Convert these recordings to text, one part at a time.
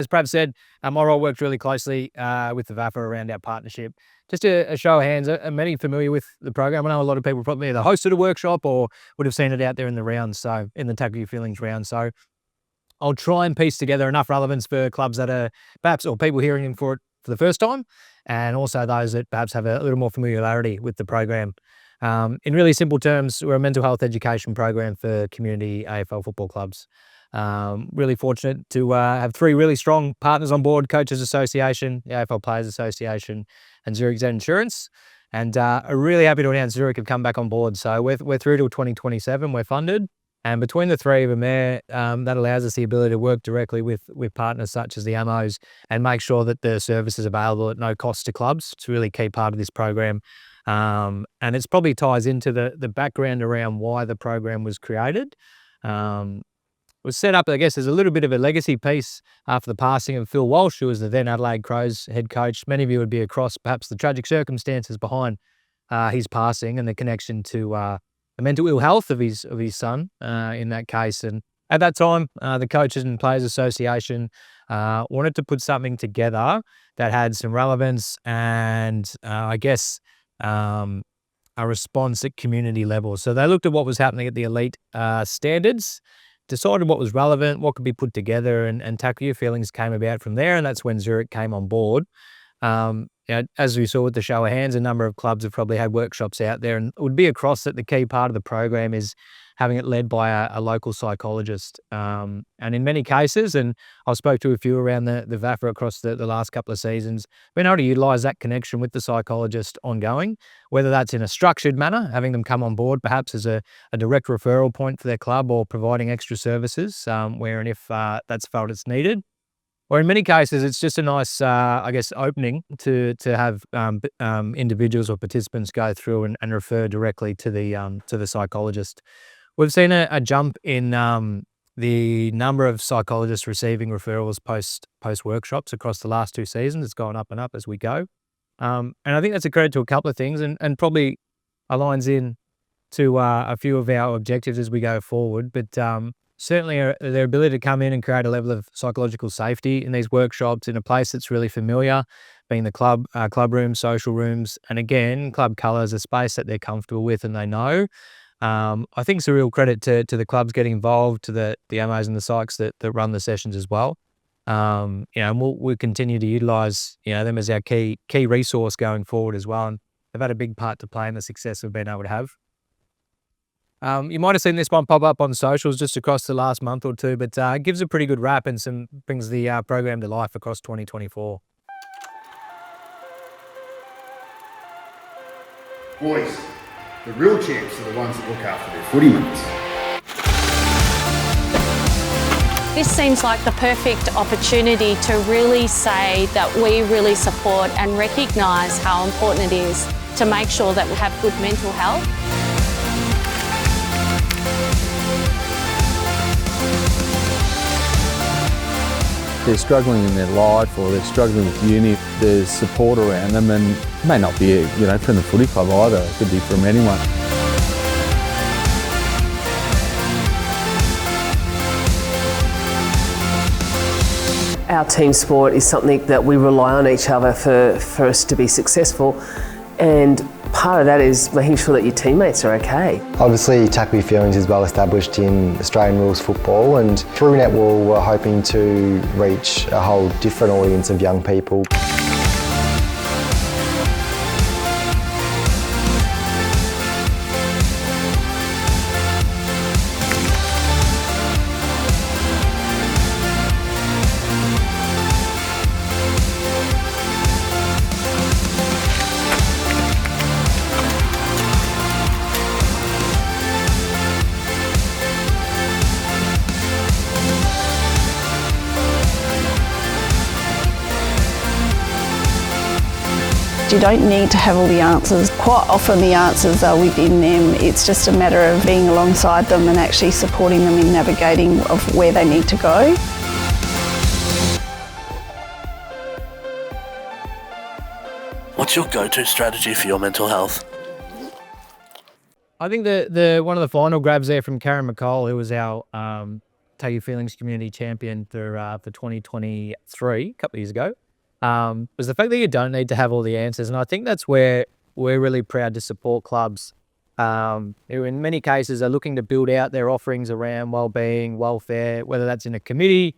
Prav said, my role works really closely with the VAFA around our partnership. Just a show of hands, are many familiar with the program? I know a lot of people probably either hosted a workshop or would have seen it out there in the rounds, so in the Tackle Your Feelings round. So I'll try and piece together enough relevance for clubs that are perhaps, or people hearing in for it for the first time, and also those that perhaps have a little more familiarity with the program. In really simple terms, we're a mental health education program for community AFL football clubs. Really fortunate to have three really strong partners on board: Coaches Association, the AFL Players Association, and Zurich Z Insurance. And are really happy to announce Zurich have come back on board. So we're through till 2027, we're funded. And between the three of them there, that allows us the ability to work directly with partners such as the AMOs and make sure that the service is available at no cost to clubs. It's a really key part of this program. And it's probably ties into the background around why the program was created. It was set up, I guess, as a little bit of a legacy piece after the passing of Phil Walsh, who was the then Adelaide Crows head coach. Many of you would be across perhaps the tragic circumstances behind his passing and the connection to the mental ill health of his son in that case. And at that time, the Coaches and Players Association wanted to put something together that had some relevance and I guess a response at community level. So they looked at what was happening at the elite standards, decided what was relevant, what could be put together, and Tackle Your Feelings came about from there. And that's when Zurich came on board. As we saw with the show of hands, a number of clubs have probably had workshops out there, and it would be across that the key part of the program is having it led by a local psychologist. And in many cases, and I spoke to a few around the VAFA across the last couple of seasons, being able to utilise that connection with the psychologist ongoing, whether that's in a structured manner, having them come on board perhaps as a direct referral point for their club, or providing extra services where and if that's felt it's needed. Or in many cases, it's just a nice, opening to have individuals or participants go through and refer directly to the psychologist. We've seen a jump in the number of psychologists receiving referrals post workshops across the last 2 seasons. It's gone up and up as we go, and I think that's a credit to a couple of things, and probably aligns in to a few of our objectives as we go forward. But certainly their ability to come in and create a level of psychological safety in these workshops in a place that's really familiar, being the club rooms, social rooms, and again, club colours, a space that they're comfortable with and they know. I think it's a real credit to the clubs getting involved, to the AMOs and the psychs that run the sessions as well. And we'll continue to utilise them as our key resource going forward as well. And they've had a big part to play in the success we've been able to have. You might have seen this one pop up on socials just across the last month or two, but it gives a pretty good wrap and brings the program to life across 2024. Boys, the real champs are the ones that look after their footy mates. This seems like the perfect opportunity to really say that we really support and recognise how important it is to make sure that we have good mental health. They're struggling in their life, or they're struggling with uni, there's support around them, and it may not be from the footy club either, it could be from anyone. Our team sport is something that we rely on each other for us to be successful, and part of that is making sure that your teammates are okay. Obviously, Tackle Your Feelings is well established in Australian rules football, and through Netball we're hoping to reach a whole different audience of young people. You don't need to have all the answers. Quite often the answers are within them. It's just a matter of being alongside them and actually supporting them in navigating of where they need to go. What's your go-to strategy for your mental health? I think the one of the final grabs there from Karen McCall, who was our Take Your Feelings Community Champion for 2023, a couple of years ago, was the fact that you don't need to have all the answers. And I think that's where we're really proud to support clubs who in many cases are looking to build out their offerings around wellbeing, welfare, whether that's in a committee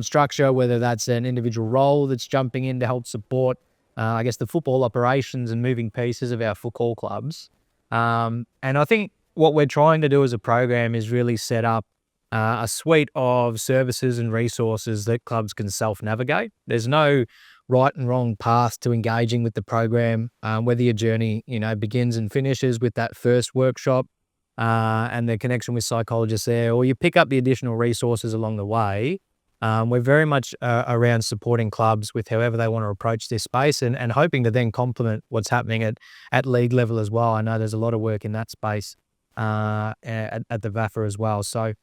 structure, whether that's an individual role that's jumping in to help support, I guess, the football operations and moving pieces of our football clubs. And I think what we're trying to do as a program is really set up a suite of services and resources that clubs can self-navigate. There's no right and wrong path to engaging with the program, whether your journey, begins and finishes with that first workshop and the connection with psychologists there, or you pick up the additional resources along the way. We're very much around supporting clubs with however they want to approach this space and hoping to then complement what's happening at league level as well. I know there's a lot of work in that space at the VAFA as well. So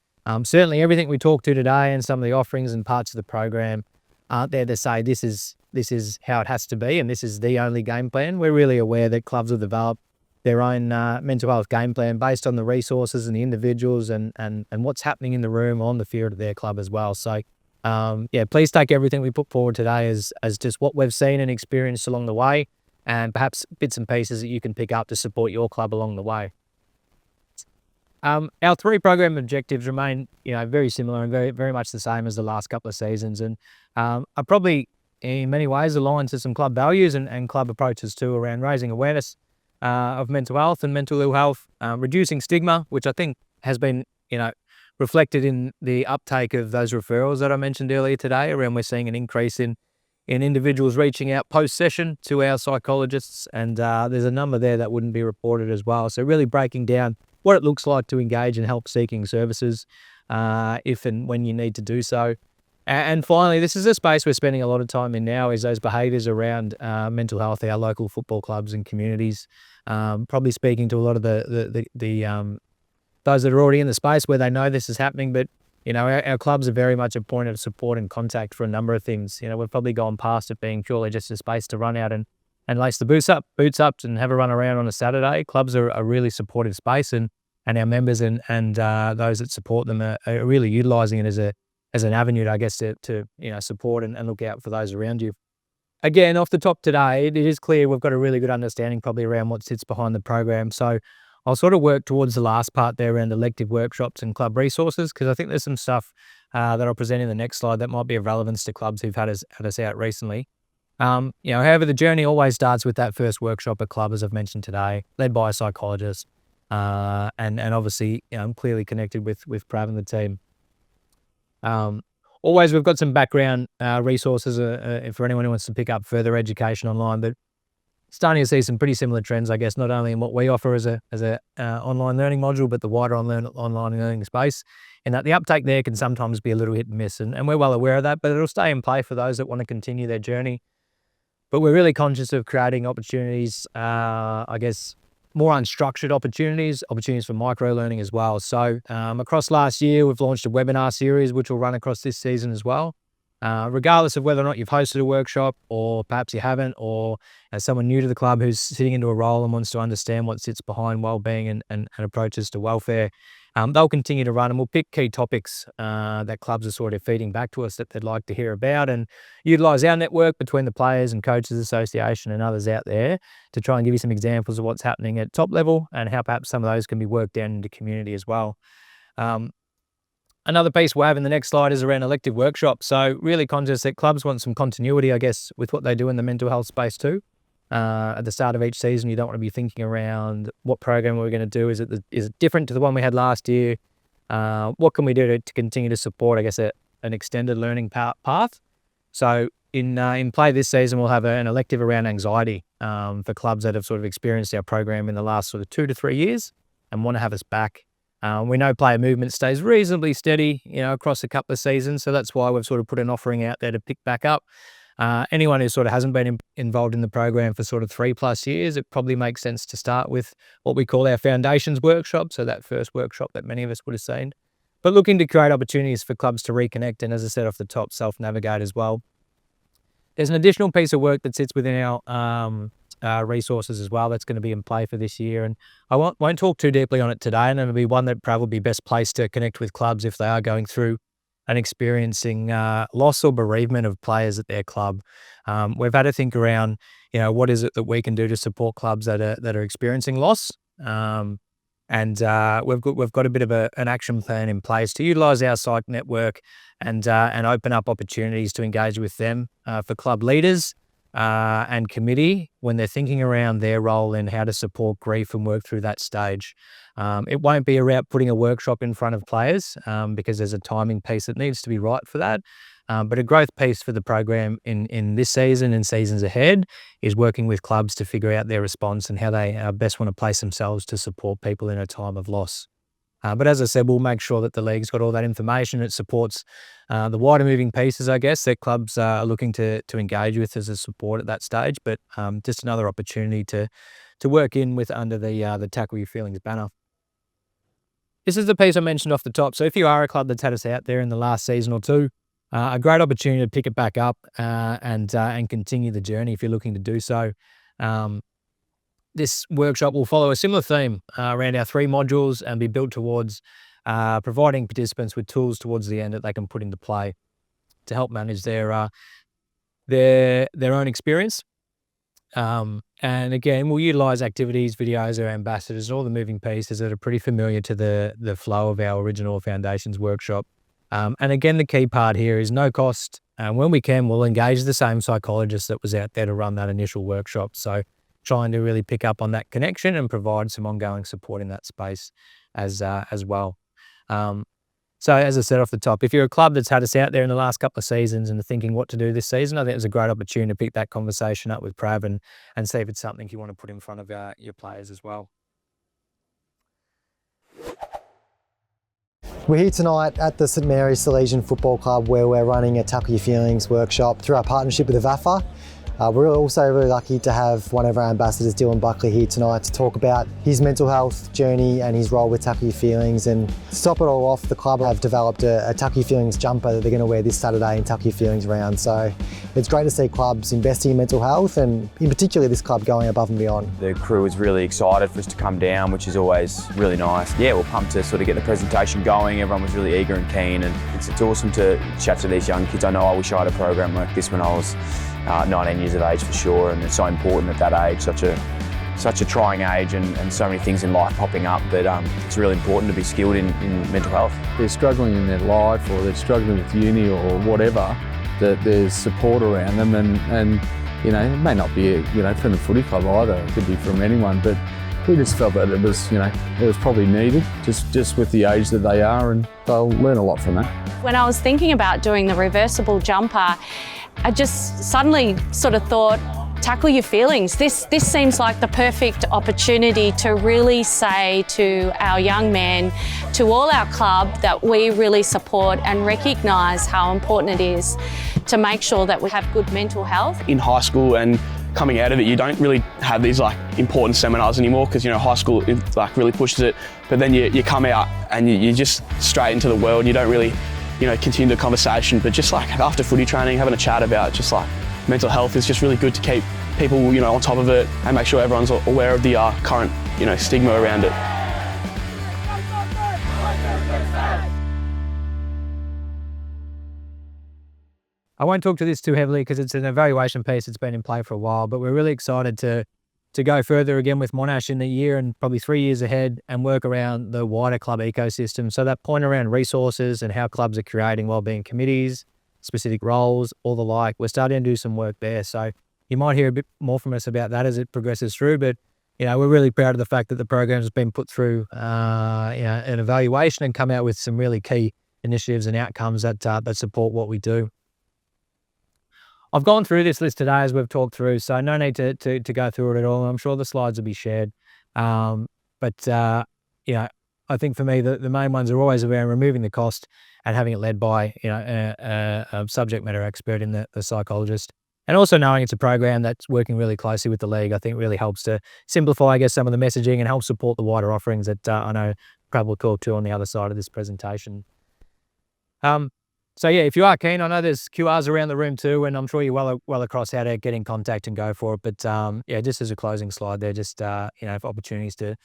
certainly everything we talked to today and some of the offerings and parts of the program aren't there to say this is how it has to be and this is the only game plan. We're really aware that clubs have developed their own mental health game plan based on the resources and the individuals and what's happening in the room on the field of their club as well. So please take everything we put forward today as just what we've seen and experienced along the way, and perhaps bits and pieces that you can pick up to support your club along the way. Our 3 program objectives remain, very similar and very, very much the same as the last couple of seasons, and are probably in many ways aligned to some club values and club approaches too, around raising awareness of mental health and mental ill health, reducing stigma, which I think has been, reflected in the uptake of those referrals that I mentioned earlier today, around we're seeing an increase in individuals reaching out post-session to our psychologists, and there's a number there that wouldn't be reported as well. So really breaking down what it looks like to engage in help-seeking services if and when you need to do so. And finally, this is a space we're spending a lot of time in now, is those behaviours around mental health, our local football clubs and communities, probably speaking to a lot of the those that are already in the space where they know this is happening, but our clubs are very much a point of support and contact for a number of things. We've probably gone past it being purely just a space to run out and lace the boots up and have a run around on a Saturday. Clubs are a really supportive space, and our members and those that support them are really utilising it as an avenue, I guess, to support and look out for those around you. Again, off the top today, it is clear we've got a really good understanding probably around what sits behind the program. So I'll sort of work towards the last part there around elective workshops and club resources, because I think there's some stuff that I'll present in the next slide that might be of relevance to clubs who've had us out recently. However, the journey always starts with that first workshop at club, as I've mentioned today, led by a psychologist, and obviously clearly connected with Prav and the team. Always, we've got some background resources for anyone who wants to pick up further education online, but starting to see some pretty similar trends, I guess, not only in what we offer as a online learning module, but the wider online learning space, and that the uptake there can sometimes be a little hit and miss. And we're well aware of that, but it'll stay in play for those that want to continue their journey. But we're really conscious of creating opportunities, I guess, more unstructured opportunities for micro-learning as well. So across last year, we've launched a webinar series, which will run across this season as well. Regardless of whether or not you've hosted a workshop, or perhaps you haven't, or as someone new to the club who's sitting into a role and wants to understand what sits behind wellbeing and approaches to welfare, they'll continue to run, and we'll pick key topics that clubs are sort of feeding back to us that they'd like to hear about, and utilise our network between the Players and Coaches Association and others out there to try and give you some examples of what's happening at top level and how perhaps some of those can be worked down into community as well. Another piece we'll have in the next slide is around elective workshops. So really conscious that clubs want some continuity, I guess, with what they do in the mental health space too. At the start of each season, you don't want to be thinking around what program we're going to do. Is it different to the one we had last year? What can we do to continue to support, I guess, an extended learning path? So in play this season, we'll have an elective around anxiety for clubs that have sort of experienced our program in the last sort of 2 to 3 years and want to have us back. We know player movement stays reasonably steady, across a couple of seasons. So that's why we've sort of put an offering out there to pick back up. Anyone who sort of hasn't been involved in the program for sort of 3+ years, it probably makes sense to start with what we call our foundations workshop. So that first workshop that many of us would have seen, but looking to create opportunities for clubs to reconnect. And as I said off the top, self-navigate as well. There's an additional piece of work that sits within our resources as well that's going to be in play for this year. And I won't talk too deeply on it today, and it'll be one that probably be best placed to connect with clubs if they are going through and experiencing loss or bereavement of players at their club. We've had to think around, what is it that we can do to support clubs that are experiencing loss. And we've got a bit of an action plan in place to utilise our psych network and open up opportunities to engage with them for club leaders and committee when they're thinking around their role in how to support grief and work through that stage. It won't be about putting a workshop in front of players because there's a timing piece that needs to be right for that. But a growth piece for the program in this season and seasons ahead is working with clubs to figure out their response and how they best want to place themselves to support people in a time of loss. But as I said, we'll make sure that the league's got all that information. It supports the wider moving pieces, I guess, that clubs are looking to engage with as a support at that stage. But just another opportunity to work in with under the Tackle Your Feelings banner. This is the piece I mentioned off the top. So if you are a club that's had us out there in the last season or two, a great opportunity to pick it back up and continue the journey if you're looking to do so. This workshop will follow a similar theme around our 3 modules and be built towards providing participants with tools towards the end that they can put into play to help manage their own experience. And again, we'll utilise activities, videos, our ambassadors, and all the moving pieces that are pretty familiar to the flow of our original Foundations workshop. And again, the key part here is no cost. When we can, we'll engage the same psychologist that was out there to run that initial workshop. So trying to really pick up on that connection and provide some ongoing support in that space as well. So as I said off the top, if you're a club that's had us out there in the last couple of seasons and are thinking what to do this season, I think it's a great opportunity to pick that conversation up with Prav and see if it's something you want to put in front of your players as well. We're here tonight at the St Mary's Salesian Football Club where we're running a Tackle Your Feelings workshop through our partnership with the VAFA. We're also really lucky to have one of our ambassadors, Dylan Buckley, here tonight to talk about his mental health journey and his role with Tackle Your Feelings. And to top it all off, the club have developed a Tackle Your Feelings jumper that they're going to wear this Saturday in Tackle Your Feelings round. So it's great to see clubs investing in mental health and in particular this club going above and beyond. The crew is really excited for us to come down, which is always really nice. Yeah, we're pumped to sort of get the presentation going. Everyone was really eager and keen, and it's awesome to chat to these young kids. I know I wish I had a program like this when I was 19 years of age for sure, and it's so important at that age, such a trying age and so many things in life popping up, but it's really important to be skilled in mental health. They're struggling in their life or they're struggling with uni or whatever, that there's support around them and it may not be from the footy club either, it could be from anyone, but we just felt that it was probably needed just with the age that they are, and they'll learn a lot from that. When I was thinking about doing the reversible jumper, I just suddenly sort of thought, tackle your feelings. This seems like the perfect opportunity to really say to our young men, to all our club, that we really support and recognise how important it is to make sure that we have good mental health. In high school and coming out of it, you don't really have these important seminars anymore because high school really pushes it, but then you come out and you're just straight into the world. You don't really continue the conversation, but just after footy training, having a chat about just mental health is just really good to keep people on top of it and make sure everyone's aware of the current stigma around it. I won't talk to this too heavily because it's an evaluation piece that's been in play for a while, but we're really excited to go further again with Monash in the year and probably 3 years ahead and work around the wider club ecosystem. So that point around resources and how clubs are creating wellbeing committees, specific roles, all the like, we're starting to do some work there. So you might hear a bit more from us about that as it progresses through, but we're really proud of the fact that the program has been put through an evaluation and come out with some really key initiatives and outcomes that support what we do. I've gone through this list today as we've talked through, so no need to go through it at all. I'm sure the slides will be shared. But I think for me, the main ones are always around removing the cost and having it led by a subject matter expert in the psychologist. And also knowing it's a program that's working really closely with the league, I think really helps to simplify, some of the messaging and help support the wider offerings that I know Prav will talk to on the other side of this presentation. So yeah, if you are keen, I know there's QRs around the room too, and I'm sure you're well across how to get in contact and go for it. But yeah, just as a closing slide there, just for opportunities to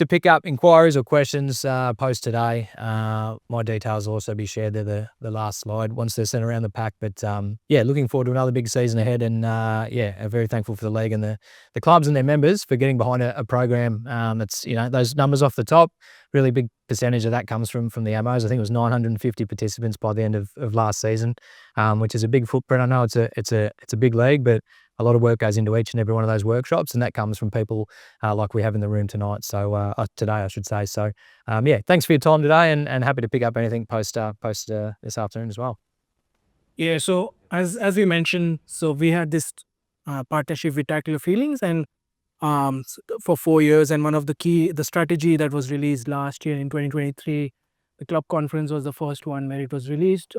pick up inquiries or questions post today. My details will also be shared there, the last slide, once they're sent around the pack. But yeah, looking forward to another big season ahead, and yeah, very thankful for the league and the clubs and their members for getting behind a program that's, those numbers off the top, really big percentage of that comes from the AMOs. I think it was 950 participants by the end of last season, which is a big footprint. I know it's a big league, but a lot of work goes into each and every one of those workshops, and that comes from people like we have in the room tonight. So today, I should say. So yeah, thanks for your time today, and happy to pick up anything post this afternoon as well. Yeah. So as we mentioned, so we had this partnership with Tackle Your Feelings, and for 4 years. And one of the strategy that was released last year in 2023, the club conference was the first one where it was released.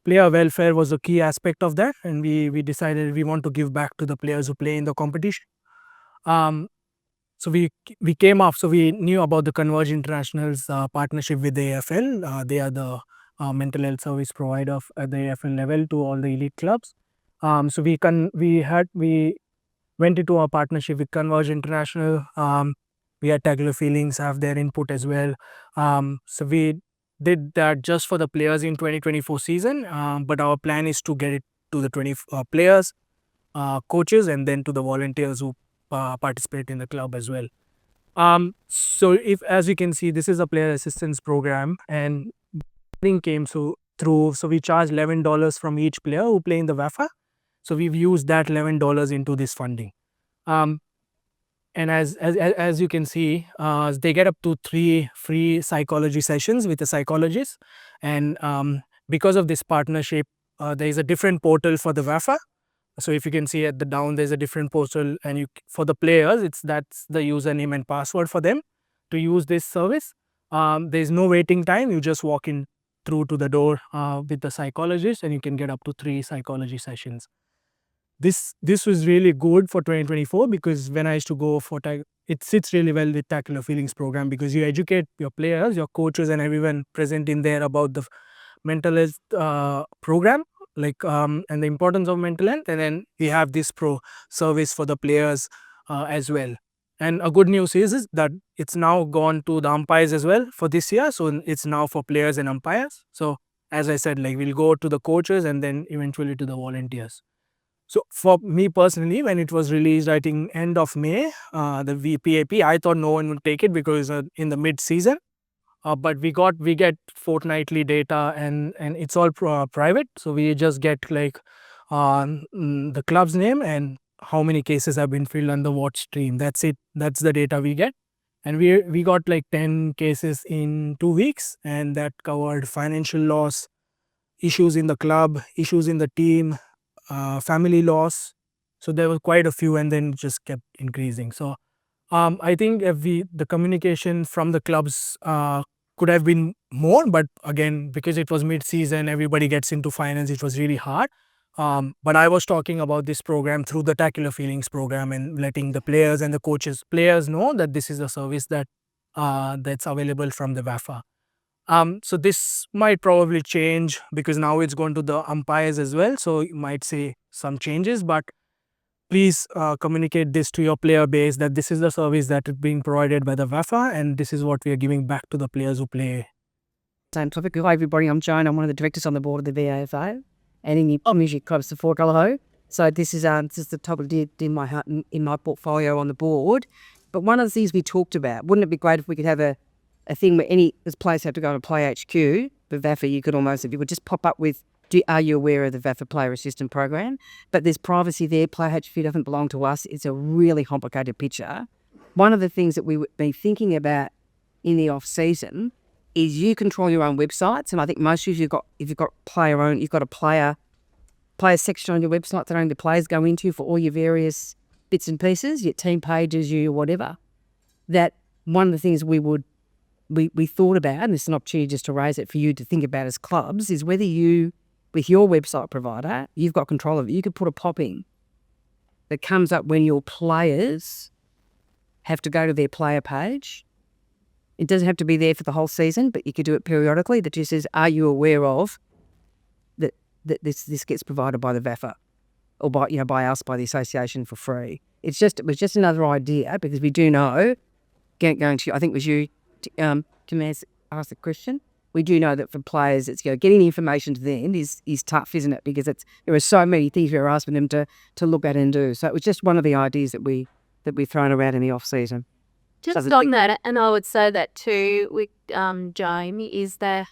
Player welfare was a key aspect of that, and we decided we want to give back to the players who play in the competition. So we came up, so we knew about the Converge International's partnership with the AFL. They are the mental health service provider at the AFL level to all the elite clubs. So we went into a partnership with Converge International. We had Tackle Your Feelings have their input as well. So we did that just for the players in 2024 season, but our plan is to get it to the 20 players, coaches, and then to the volunteers who participate in the club as well. So if, as you can see, this is a player assistance program, and funding came through. So we charge $11 from each player who play in the VAFA. So we've used that $11 into this funding. And as you can see, they get up to 3 free psychology sessions with a psychologist. And because of this partnership, there is a different portal for the VAFA. So if you can see at the down, there's a different portal, and for the players, that's the username and password for them to use this service. There's no waiting time. You just walk in through to the door with the psychologist, and you can get up to 3 psychology sessions. This was really good for 2024, because when I used to go for it sits really well with Tackle Your Feelings program, because you educate your players, your coaches, and everyone present in there about the mental health program, and the importance of mental health. And then we have this service for the players as well. And a good news is that it's now gone to the umpires as well for this year. So it's now for players and umpires. So as I said, we'll go to the coaches and then eventually to the volunteers. So for me personally, when it was released, I think end of May, the VPAP, I thought no one would take it because in the mid-season. But we get fortnightly data, and it's all private. So we just get the club's name and how many cases have been filled on the watch stream. That's it. That's the data we get. And we got 10 cases in 2 weeks, and that covered financial loss, issues in the club, issues in the team, family loss. So there were quite a few, and then just kept increasing. So I think the communication from the clubs could have been more, but again, because it was mid-season, everybody gets into finance, it was really hard. But I was talking about this program through the Tackle Your Feelings program, and letting the players and the players know that this is a service that's available from the VAFA. So this might probably change, because now it's going to the umpires as well. So you might see some changes, but please communicate this to your player base, that this is the service that is being provided by the VAFA, and this is what we are giving back to the players who play. Same topic. Hi everybody, I'm Joan. I'm one of the directors on the board of the VAFA and in the Music Club Support Gulliho. So this is the topic in my portfolio on the board. But one of the things we talked about, wouldn't it be great if we could have a thing where this players have to go to Play HQ, but VAFA, you could just pop up with, are you aware of the VAFA Player Assistant Program? But there's privacy there. Play HQ doesn't belong to us. It's a really complicated picture. One of the things that we've been thinking about in the off-season is you control your own websites. And I think most of you, if you've got you've got a player section on your website that only the players go into for all your various bits and pieces, your team pages, your whatever. That one of the things we thought about, and it's an opportunity just to raise it for you to think about as clubs, is whether you, with your website provider, you've got control of it. You could put a pop-in that comes up when your players have to go to their player page, It doesn't have to be there for the whole season, but you could do it periodically. That just says, are you aware of that this gets provided by the VAFA or by us, by the association for free? It was just another idea, because we do know, going to, I think it was you, Tamaz, asked the question. We do know that for players, it's getting the information to them is tough, isn't it? Because there are so many things we're asking them to look at and do. So it was just one of the ideas that we've thrown around in the off season. Just on that, and I would say that too with Jamie, is that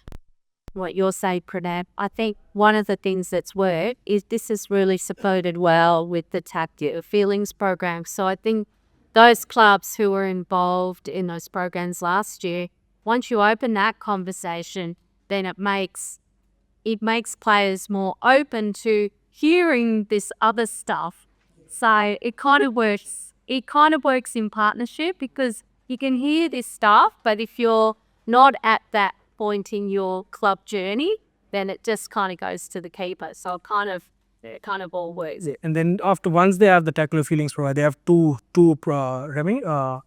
what you're saying, Pranab. I think one of the things that's worked is this has really supported well with the TAP Feelings program. So I think those clubs who were involved in those programs last year, once you open that conversation, then it makes players more open to hearing this other stuff. So it kind of works. It kind of works in partnership, because you can hear this stuff, but if you're not at that point in your club journey, then it just kind of goes to the keeper. So it kind of all works. And then once they have the Tackle Your Feelings program, they have two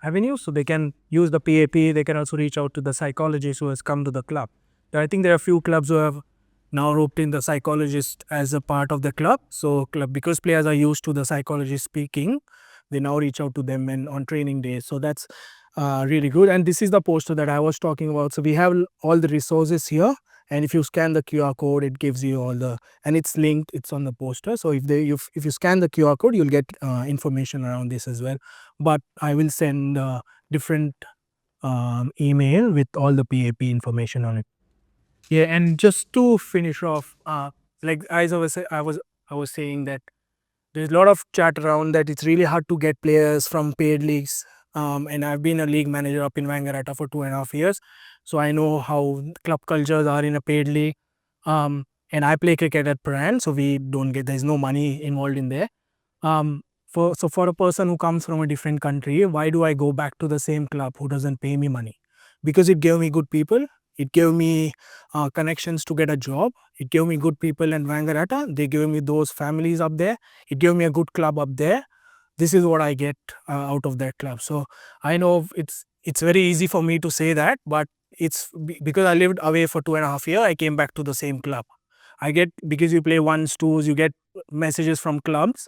avenues. So they can use the PAP. They can also reach out to the psychologist who has come to the club. I think there are a few clubs who have now roped in the psychologist as a part of the club. So because players are used to the psychologist speaking, they now reach out to them on training days. So that's really good. And this is the poster that I was talking about. So we have all the resources here. And if you scan the QR code, it gives you and it's linked, it's on the poster. So if you scan the QR code, you'll get information around this as well. But I will send different email with all the PAP information on it. Yeah, and just to finish off, like as I was saying that there's a lot of chat around that it's really hard to get players from paid leagues. And I've been a league manager up in Wangaratta for 2.5 years. So I know how club cultures are in a paid league. And I play cricket at Paran, so there's no money involved in there. For a person who comes from a different country, why do I go back to the same club who doesn't pay me money? Because it gave me good people. It gave me connections to get a job. It gave me good people in Wangaratta. They gave me those families up there. It gave me a good club up there. This is what I get out of that club. So I know it's very easy for me to say that, but it's because I lived away for 2.5 years, I came back to the same club. Because you play ones, twos, you get messages from clubs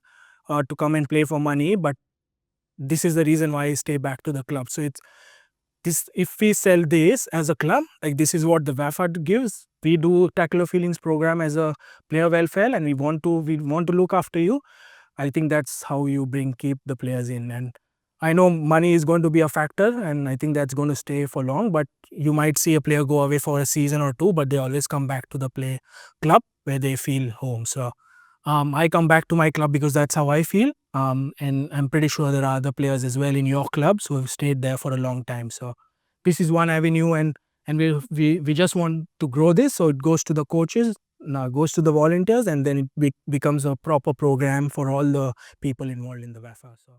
to come and play for money, but this is the reason why I stay back to the club. So if we sell this as a club, like this is what the VAFA gives. We do Tackle Your Feelings program as a player welfare, and we want to look after you. I think that's how you keep the players in. And I know money is going to be a factor, and I think that's going to stay for long, but you might see a player go away for a season or two, but they always come back to the club where they feel home. So I come back to my club because that's how I feel. And I'm pretty sure there are other players as well in your clubs who have stayed there for a long time. So this is one avenue, and we just want to grow this. So it goes to the coaches, now goes to the volunteers, and then it becomes a proper program for all the people involved in the VAFA. So